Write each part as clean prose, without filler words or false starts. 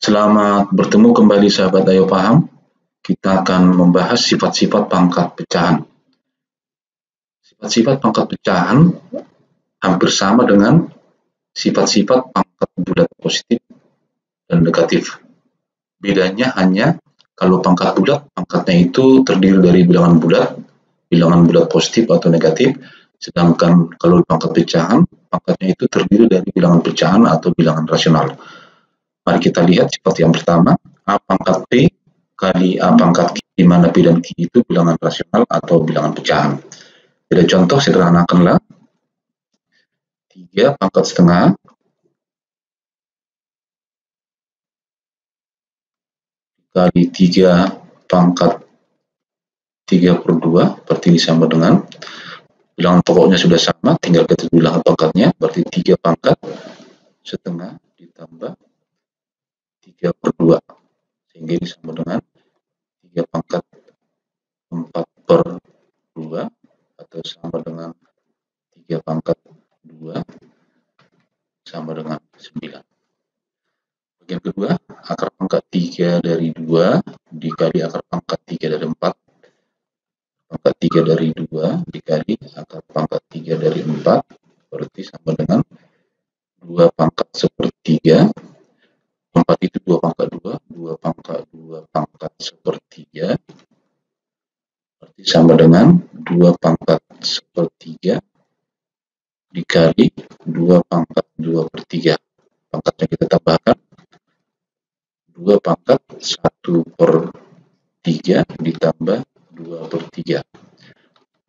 Selamat bertemu kembali sahabat Ayo Paham. Kita akan membahas sifat-sifat pangkat pecahan. Sifat-sifat pangkat pecahan hampir sama dengan sifat-sifat pangkat bulat positif dan negatif. Bedanya hanya kalau pangkat bulat, pangkatnya itu terdiri dari bilangan bulat positif atau negatif, sedangkan kalau pangkat pecahan, pangkatnya itu terdiri dari bilangan pecahan atau bilangan rasional. Mari kita lihat sifat yang pertama, A pangkat P kali A pangkat Q, di mana P dan Q itu bilangan rasional atau bilangan pecahan. Jadi contoh sederhanakanlah 3 pangkat setengah kali 3 pangkat 3/2, berarti ini sama dengan bilangan pokoknya sudah sama, tinggal kita bilangan pangkatnya, berarti 3 pangkat setengah ditambah 3/2, sehingga ini sama dengan 3 pangkat 4/2 atau sama dengan 3 pangkat 2 sama dengan 9. Bagian kedua, akar pangkat 3 dari 2 dikali akar pangkat 3 dari 4. Pangkat 3 dari 2 dikali akar pangkat 3 dari 4, berarti sama dengan 2 pangkat sepertiga. 4 itu 2 pangkat 2, 2 pangkat 2 pangkat sepertiga, berarti sama dengan 2 pangkat sepertiga dikali 2 pangkat 2/3. Pangkatnya kita tambahkan 2 pangkat 1/3 ditambah 2/3,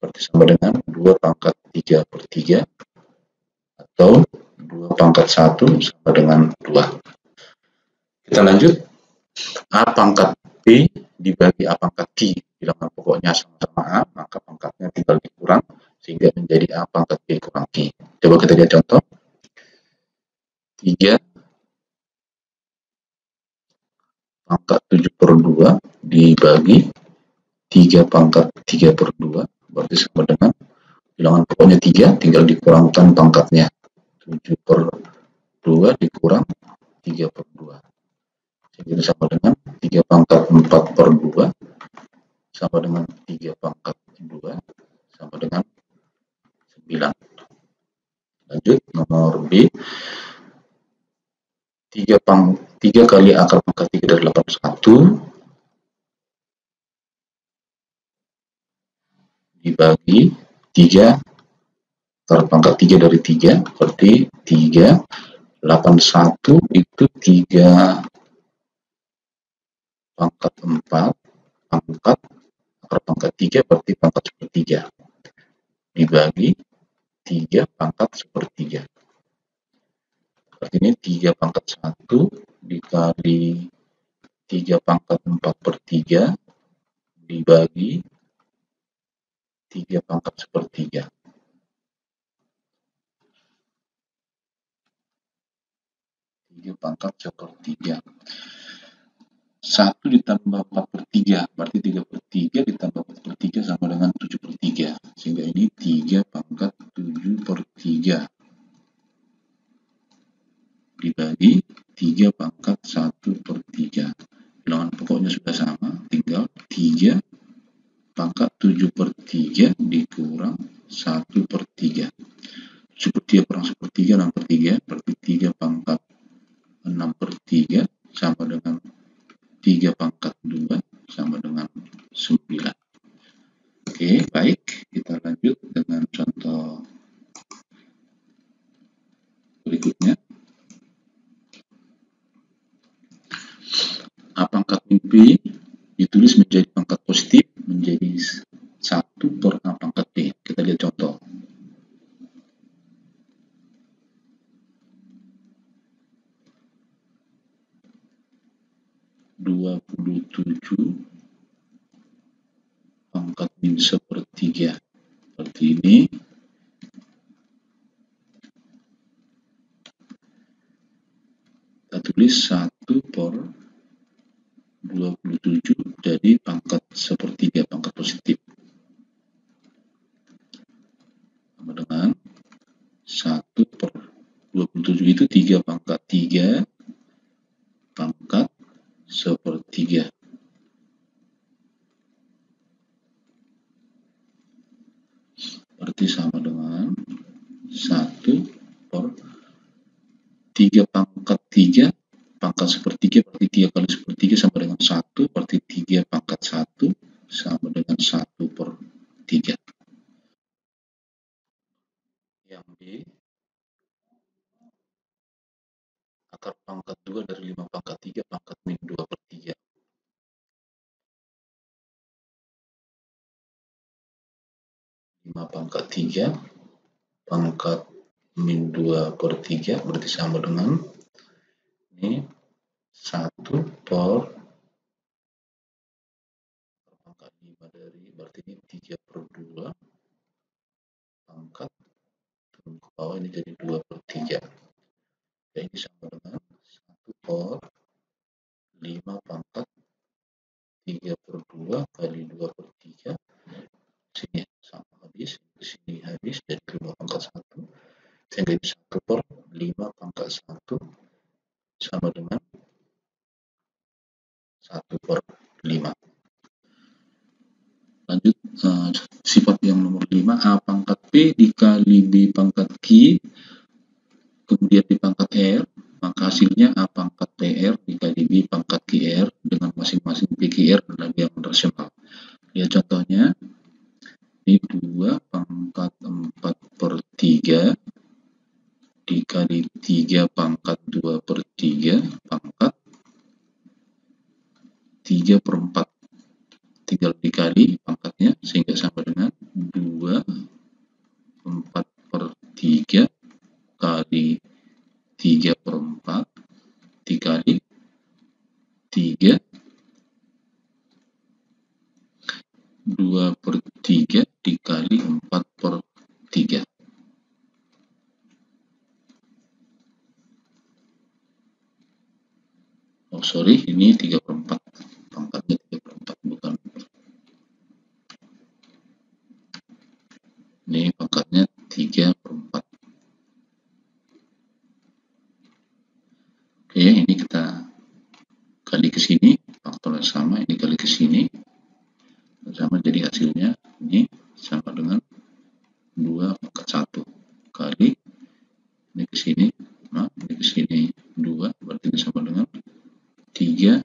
berarti sama dengan 2 pangkat 3/3 atau 2 pangkat 1 sama dengan 2. Kita lanjut, A pangkat B dibagi A pangkat Q, bilangan pokoknya sama-sama A, maka pangkatnya tinggal dikurang sehingga menjadi A pangkat B kurang Q. Coba kita lihat contoh. 3 pangkat 7/2 dibagi 3 pangkat 3/2, berarti sama dengan bilangan pokoknya 3, tinggal dikurangkan pangkatnya. 7/2 dikurang 3/2, jadi sama dengan 3 pangkat 4/2 sama dengan 3 pangkat 2 sama dengan 9. Lanjut, nomor B. 3 kali akar pangkat 3 dari 81 dibagi 3 akar pangkat 3 dari 3, berarti 3. 81 itu 3 pangkat 4 pangkat akar pangkat 3, berarti pangkat sepertiga, dibagi 3 pangkat sepertiga. Berarti ini 3 pangkat 1 dikali 3 pangkat 4/3 dibagi 3 pangkat sepertiga. 3 pangkat sepertiga. 1 ditambah 4/3, berarti 3/3 ditambah 4/3 sama dengan 7/3, sehingga ini 3 pangkat 7/3 dibagi 3 pangkat 1/3. Bilangan pokoknya sudah sama, tinggal 3 pangkat 7/3 dikurang 1/3. 7/3 kurang 1/3, 6/3, berarti 3 pangkat 6/3 sama dengan 3 pangkat 2 sama dengan 9. Oke, baik, kita lanjut dengan contoh berikutnya. A pangkat B ditulis menjadi pangkat positif menjadi 1/A pangkat B. Kita lihat contoh. 27 pangkat -1/3, seperti ini. Kita tulis 1/27 jadi pangkat sepertiga, pangkat positif, sama dengan 1/27 itu 3 pangkat 3 pangkat berarti sama dengan 1 per 3 pangkat 3 pangkat sepertiga, berarti 3 kali sepertiga sama dengan 1, berarti 3 pangkat 1 sama dengan 1 per 3. Yang B, akar pangkat 2 dari 5 pangkat 3 pangkat min 2 per 3. 5 pangkat 3 pangkat min 2 per 3 berarti sama dengan ini 1 per pangkat 5 dari, berarti ini 3 per 2 pangkat turun ke bawah, ini jadi 2 per 3. Dan ini sama dengan 1 per 5 pangkat 3 per 2 kali 2 per 3. Sini sama habis, sini habis, jadi 5 pangkat 1. Sehingga ini 1 per 5 pangkat 1 sama dengan 1 per 5. Lanjut, sifat yang nomor 5, A pangkat P dikali B pangkat Q, kemudian B pangkat R, maka hasilnya A pangkat PR dikali B pangkat QR dengan masing-masing PQR adalah bilangan rasional. Ya contohnya, ini 2 pangkat 4 per 3 dikali 3 pangkat 2 per 3 pangkat 3 per 4. Tinggal dikali pangkatnya sehingga sama dengan 2 4 per 3 kali 3 per 4 dikali 3 2 per 3 dikali 4 per 3. Oh sorry, ini 3 per 4. Pangkatnya 3 per 4, bukan. Ini pangkatnya 3 per 4. Oke, ini kita kali ke sini, faktornya sama, ini kali ke sini sama, jadi hasilnya ini sama dengan 2 pangkat 1 kali ini ke sini, nah ini ke sini 2, berarti ini sama dengan 3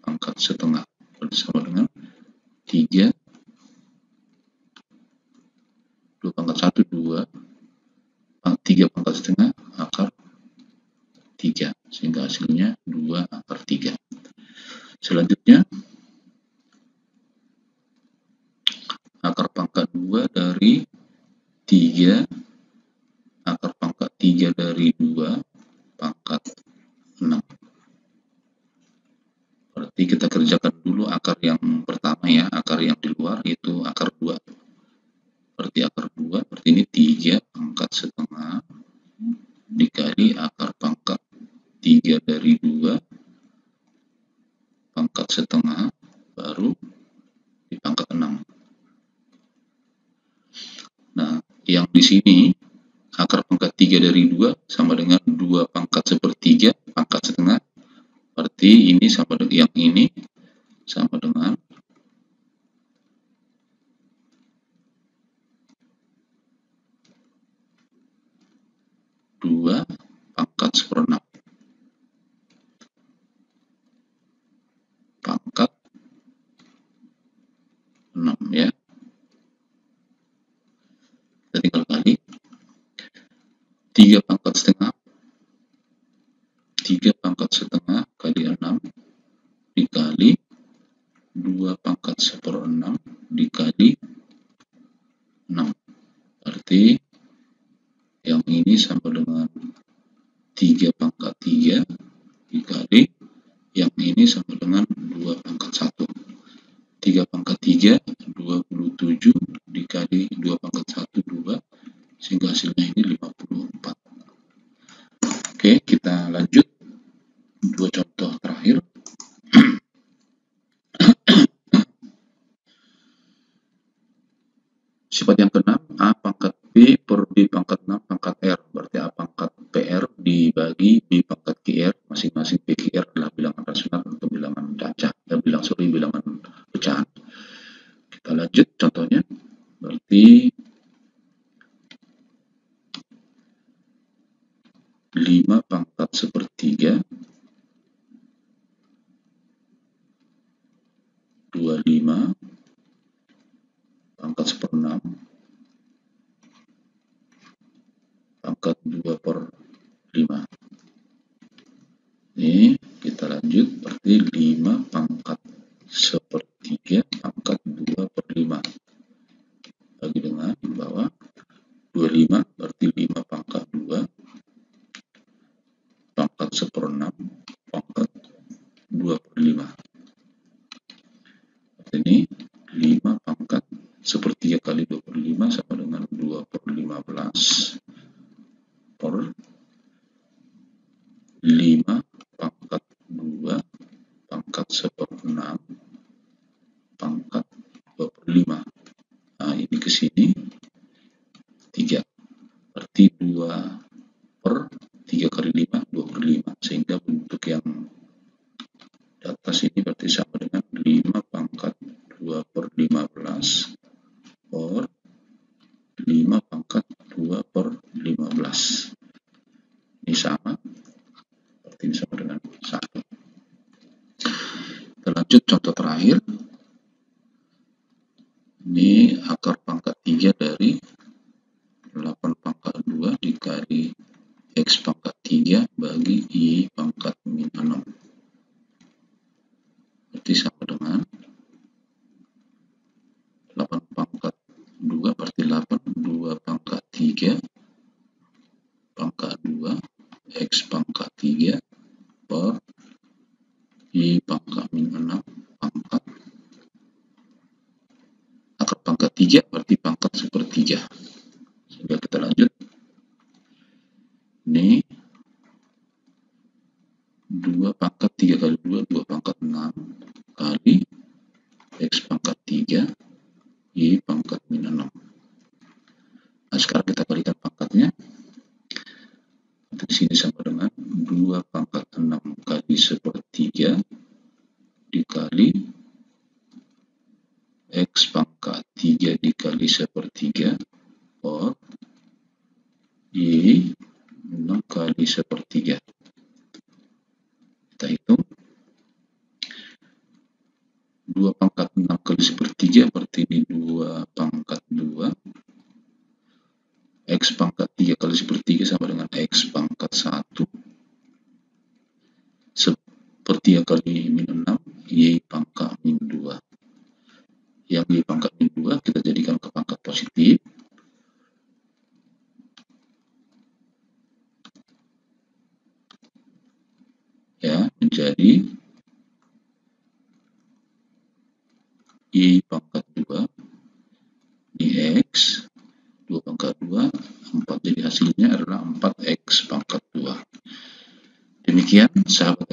pangkat setengah, berarti sama dengan 3 2 pangkat 1 2 3 pangkat setengah akar 3, sehingga hasilnya 2 akar 3. Selanjutnya, akar pangkat 2 dari 3 akar pangkat 3 dari 2 pangkat 6. Berarti kita kerjakan dulu akar yang pertama ya, akar yang di luar itu akar 2. Berarti akar 2, berarti ini 3 pangkat setengah dikali akar pangkat 3 dari 2 pangkat setengah baru di pangkat 6. Nah, yang di sini akar pangkat 3 dari 2 sama dengan 2 pangkat sepertiga pangkat setengah, berarti ini sama dengan yang ini sama dengan 2 pangkat seperenam pangkat 6 ya. Kita tinggal kali 3 pangkat setengah 3 pangkat setengah kali 6 dikali 2 pangkat seperenam dikali 6, berarti yang ini sama dengan 3 pangkat 3 dikali yang ini sama dengan 2 pangkat 1. 3 pangkat 3 27 dikali 2 pangkat 1 2, sehingga hasilnya ini 54. Oke, kita lanjut 2 contoh terakhir. Sifat yang keenam, A pangkat B per B pangkat 6 pangkat R, berarti A pangkat PR dibagi B pangkat QR, masing-masing PQR adalah bilangan rasional atau bilangan caca, bilangan pecahan. Kita lanjut contohnya, berarti 5 pangkat 1/6 pangkat 2/5. Ini kita lanjut, berarti 5 pangkat 1/3 pangkat 2/5. Bagi dengan bahwa 25 berarti 5 pangkat 2 pangkat 1/6 pangkat 2/5. Ini 5 pangkat 1/3 kali 2/5 sama dengan 2/15 per 5 pangkat 2 pangkat 1/6 pangkat 2/5. Nah, ini ke sini 3. Berarti 2/3 kali 5, 2/5. Sehingga bentuk yang di atas ini berarti sama dengan 5 pangkat 2/15 per 5 pangkat 2/15. Ini sama, berarti ini sama dengan 1. Kita lanjut contoh terakhir. Ini akar pangkat 3 dari 8 pangkat 2 dikali X pangkat 3 bagi Y pangkat min 6. Berarti sama dengan 8 pangkat 2 berarti 8 2 pangkat 3 pangkat 2 X pangkat 3 per Y pangkat min 6 pangkat akar pangkat 3 berarti pangkat 1/3. Sehingga kita lanjut. Ini 2 pangkat 3 kali 2, 2 pangkat 6 kali X pangkat 3 Y pangkat min 6. Nah, sekarang kita kalikan pangkatnya. Di sini sama dengan 2 pangkat 6 kali 1/3 dikali X pangkat 3 dikali 1/3 per Y 6 kali 1/3. Kita hitung. 2 pangkat 6 kali 1/3 berarti ini 2 pangkat 2. X pangkat 3 kali 1/3 sama dengan X pangkat 1. 1/3 kali min 6, Y pangkat min 2. Yang Y pangkat min 2 kita jadikan ke pangkat positif. Ya, menjadi Y pangkat 2 di X 2 pangkat 2 4, jadi hasilnya adalah 4X pangkat 2. Demikian sahabat